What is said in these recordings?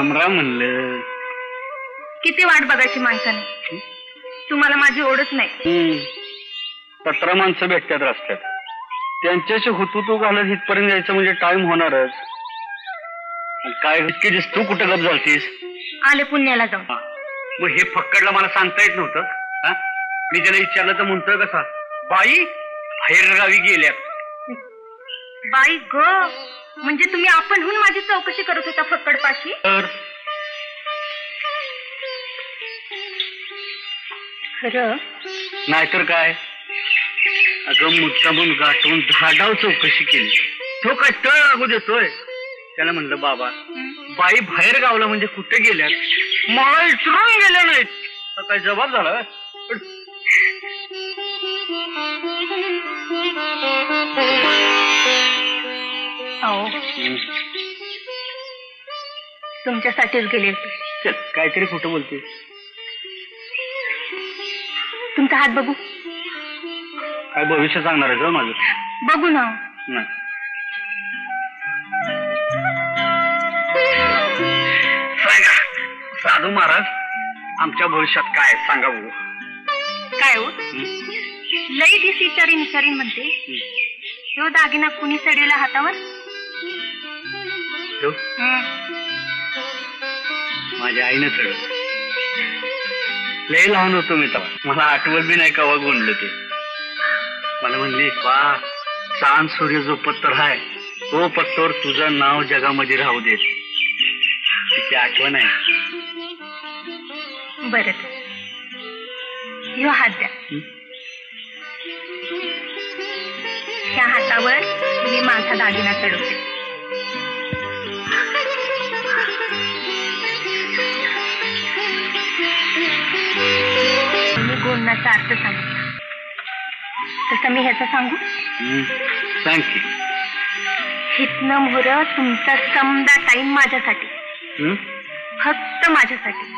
राम राम म्हणलं. किती वाट बघायची माणसाने, तुम्हाला माझी ओढच नाही. 17 माणसं भेटतात रस्त्यात, त्यांच्याशी हुतू घालत इथपर्यंत यायचं म्हणजे टाइम होणारच. काय इतकी दिस तू कुठं गप झालतीस? आले पुण्याला जाऊन. मग हे फक्कडला मला सांगता येत नव्हतं? मी त्याला विचारलं तर म्हणतोय कसा, बाई बाहेर गावी गेल्यात. बाई ग, म्हणजे तुम्ही आपणहून माझी चौकशी करत होता फक्कडपाशी? तर खरं नाहीतर काय? अगं मुद्दामून गाठून धाडाव चौकशी केली. तो काय तळ लागू देतोय? त्याला म्हणलं बाबा बाई बाहेर गावला म्हणजे कुठे गेल्यात, मला विचारून गेल्या नाहीत. काय जबाब झाला? तुमच्यासाठीच गेले होते. काहीतरी खोटं बोलते. तुमचा हात बघू. काय भविष्य सांगणार आहे माझं? बघू ना. सांगा साधू महाराज, आमच्या भविष्यात काय सांगा बघू. काय हो, लई दिस विचारीन म्हणते. तो दागिना कुणी चढेला हातावर? माझ्या आईने चढ. लय लहान होतो मी तेव्हा, मला आठवत बी नाही कवा गुंडलं ते. मला म्हणली बा, चांद सूर्य जो पत्तर आहे तो पत्तर तुझं नाव जगामध्ये राहू दे. तिची आठवण आहे. बरं, ह्यो हात द्या. त्या हातावर मी माझा दागिना चढवते. मी गुणाचा अर्थ सांगितला, तसं मी ह्याचा सांगू? सांग की. हितनं मोहर तुमचा समदा टाइम माझ्यासाठी, फक्त माझ्यासाठी.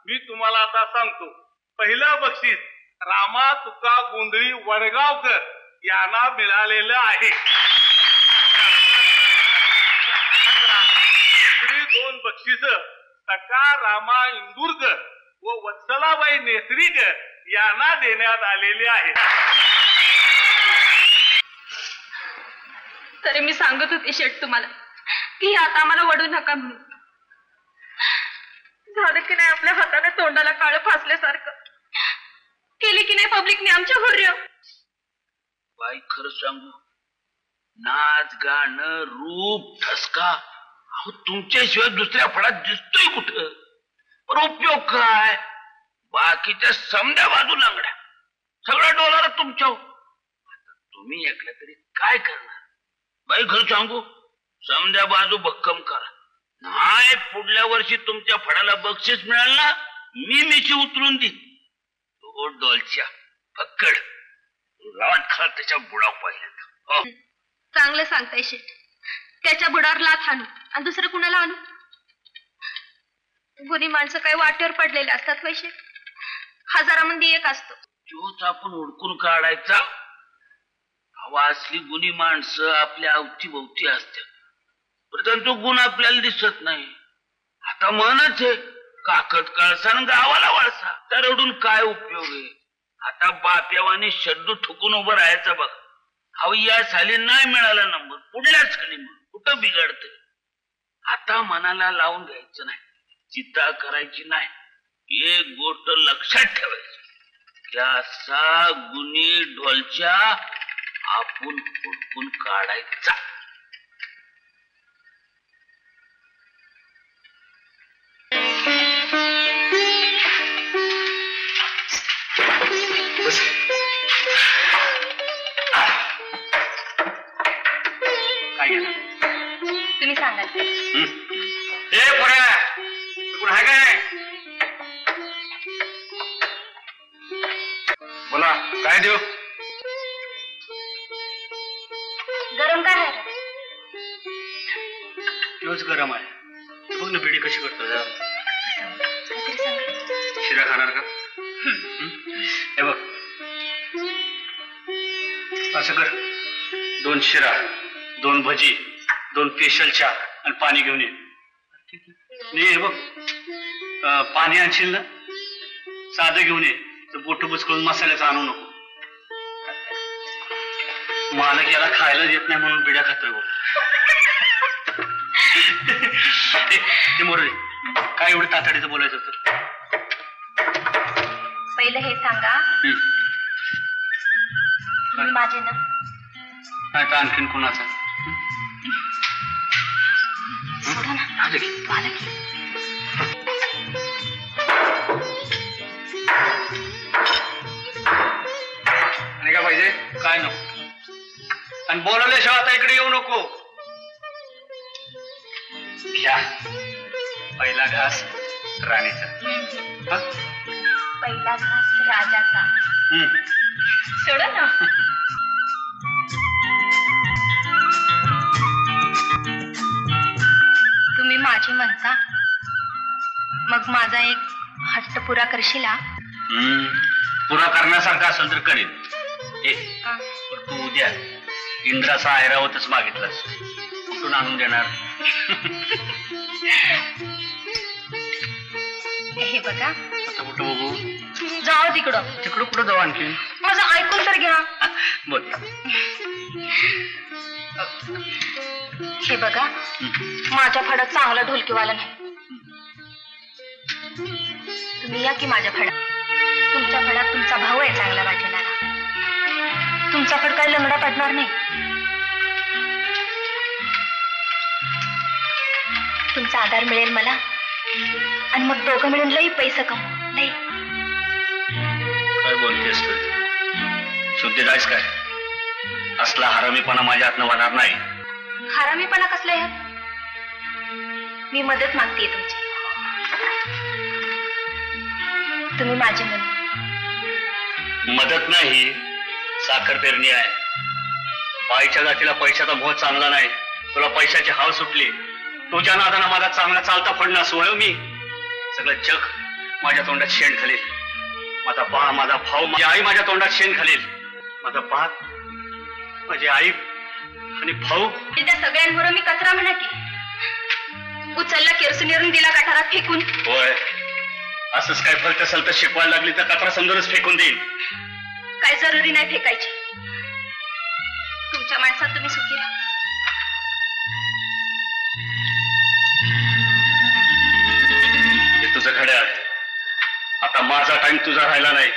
मी तुम्हाला आता सांगतो. पहिलं बक्षीस रामा तुका गोंधळी वडगावकर यांना मिळालेलं आहे. दुसरी 2 बक्षीस सका रामा इंदुरकर व वत्सलाबाई नेसरीकर यांना देण्यात आलेले आहेत. तरी मी सांगत होते शेठ तुम्हाला की आता आम्हाला वडू नका म्हणून. झालं की नाही आपल्या हाताने तोंडाला काळं फासल्यासारखं केली की नाही पब्लिकने आमच्या हुर्य. बाई खरं सांगू, नाच गाणं रूप ठसका अहो तुमच्याशिवाय दुसऱ्या फळात दिसतोय कुठं? पण उपयोग काय? बाकीच्या समद्या बाजू लांगड्या, सगळं डॉलर तुमच्या. तुम्ही एकल्या तरी काय करणार? बाई खरं सांगू, समद्या बाजू भक्कम करा. नाही पुढल्या वर्षी तुमच्या फळाला बक्षीस मिळाल ना, मी मिशी उतरून देईन. तो डॉलच्या फक्कड गावात खा त्याच्या बुडाव पाहिजे. चांगलं सांगताय शेठ. त्याच्या बुडावर लाथ आणू आणि दुसरं कुणाला आणू? गुणी माणसं काही वाटेवर पडलेले असतात पैसे, हजारामध्ये एक असतो. तोच आपण हुडकून काढायचा. हवा असली गुणी माणसं आपल्या अवती भोवती असतात. परंतु गुण आपल्याला दिसत नाही. आता म्हणच आहे काकत कळसा गावाला वळसा, तर रडून काय उपयोग आहे. आता बाप्यावानी शड्डू ठुकून उभं राहायचं बघ. अहो या साली नाही मिळाला नंबर, पुढल्याच खाली मग कुठं बिघडते. आता मनाला लावून घ्यायचं नाही, चिंता करायची नाही. एक गोष्ट लक्षात ठेवायची, त्या गुणी ढोलच्या आपण फुटकून काढायचा. काय गेलं तुम्ही सांगाल. ए पोऱ्या, कोण आहे काय? बोला, काय देऊ? गरम काय आहे रे? दिवस गरम आहे. बघ ना बिडी कशी करतो. काहीतरी सांगा. शिरा खाणार का? हे बघ, असं कर, 2 शिरा, 2 भजी, 2 स्पेशल चहा आणि पाणी घेऊन ये. हे बघ, पाणी आणशील ना साधं घेऊन ये. तर बोट बुचकळून मसाल्याचं आणू नको. मालक याला खायला देत नाही म्हणून बिड्या खातोय बघ. ते मोरे, काय एवढं तातडीचं बोलायचं होतं? पहिलं हे सांगा, तुम्ही माझे ना? नाही तर आणखीन कुणाचा? सोडा ना. आलं की? आलं की. आणि काय पाहिजे? काय नको. आणि बोलवल्याशिवाय आता इकडे येऊ नको. घ्या पहिला घास राणीचा. पहिला घास राजाचा. सोडा ना. तुम्ही माझी म्हणता, मग माझा एक हट्ट पुरा करशील? पुरा करण्यासारखा असेल तर करेन. तू उद्या इंद्राचा ऐरावतच मागितलास, कुठून आणून देणार? हे बघा, आता कुठं बघू? जाओ तिकडं. तिकडं कुठं जाऊ आणखी? माझं ऐकून तर घ्या. बोल. हे बघा, माझ्या फडात चांगला ढोलकीवाला नाही. तुम्ही या की माझ्या फडात. तुमच्या फडात तुमचा भाऊ आहे चांगला वाटेणारा. तुमचा फड काही लंगडा पडणार नाही. तुमचा आधार मिळेल मला, आणि मग दोघं मिळून लई पैसा कमवू. लई. काय बोलतेस तू? शुद्धीत आहेस काय? असला हरामीपणा माझ्या हातनं होणार नाही. हरामीपणा कसला आहे? मी मदत मागतेय तुमची. तुम्ही माझी मदत नाही, साखर पेरणी आहे. बाईच्या जातीला पैशाचा मोह चांगला नाही. तुला पैशाची हाव सुटली. तुझ्या नादानं माझा चांगला चालता पडला सोय. मी सगळं जग माझ्या तोंडात शेण घालेल. माझा बा, माझा भाऊ, माझी आई माझ्या तोंडात शेण घालेल. माझा बाप, माझी आई आणि भाऊ. त्या सगळ्यांबरोबर मी कचरा म्हणा की? उचलला केरोसिनीवरून दिला गटारात फेकून. होय, असंच काय फलत असेल तर शिकवायला लागली तर कचरा समजूनच फेकून देईल. काय जरुरी नाही फेकायची. तुमच्या माणसात तुम्ही सुखी राहा. हे तुझं घड्याळ. आता माझा टाइम तुझा राहिला नाही.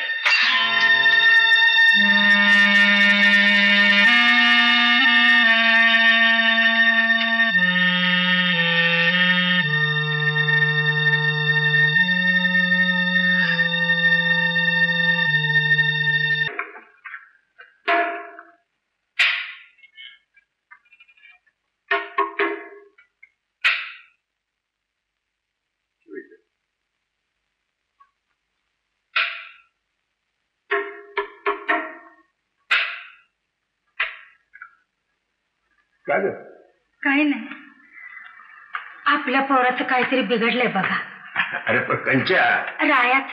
काही नाही, आपल्या पोराचं काहीतरी बिघडलंय बघा. अरे पण कंच्या रायाच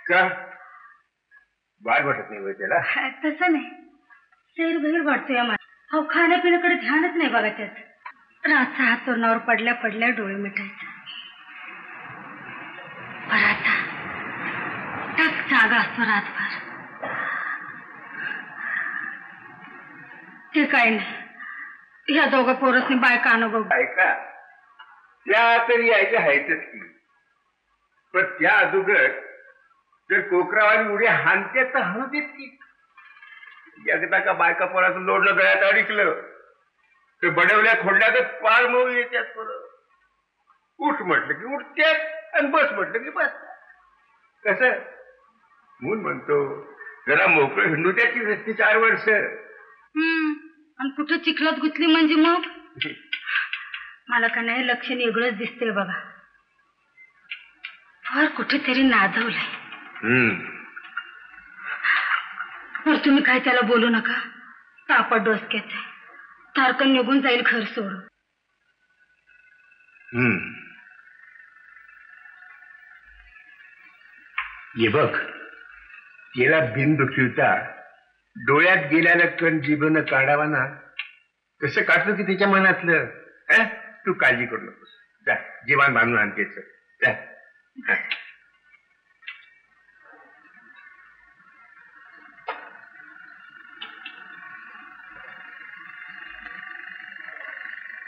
का वाट वाटत नाही होय त्याला? तसं नाही, सैर बहीर वाटतोय मला. अहो खाण्यापिण्याकडे ध्यानच नाही बघा त्याच. रातचा हात तोंडावर पडल्या पडल्या डोळे मिटायचा. पण आता टक जागा असतो रातभर. ते काही नाही, ह्या दोघं पोरसनी बायका अनुभव. ऐका, त्या तरी यायच्या आहेतच की, पण त्या अगोदर जर कोकरावाली उड्या हानते तर हाणू देत की. एकदा का बायका पोराचं लोडलं गळ्यात अडकलं तर बडवल्या खोडल्या तर पार मऊ येत्यात परत. उठ म्हटलं की उठत्यात आणि बस म्हटलं की बस. कसं म्हणून म्हणतो जरा मोकळं हिंडू द्या की रस्ती 4 वर्ष. आणि कुठं चिखलात गुतली म्हणजे मग मला का नाही लक्षण वेगळंच दिसतंय बघा. फार कुठेतरी नादवलंय. तर तुम्ही काय त्याला बोलू नका. तापट डोसक्याच आहे, तारकन निघून जाईल घर सोडून. ये बघ, तिला बिन दुखीवता डोळ्यात गेल्याला कण जीभनं काढावा ना, कसं काढतो की तिच्या मनातलं. तू काळजी करू नकोस, जा जेवण बांधून आणतेच.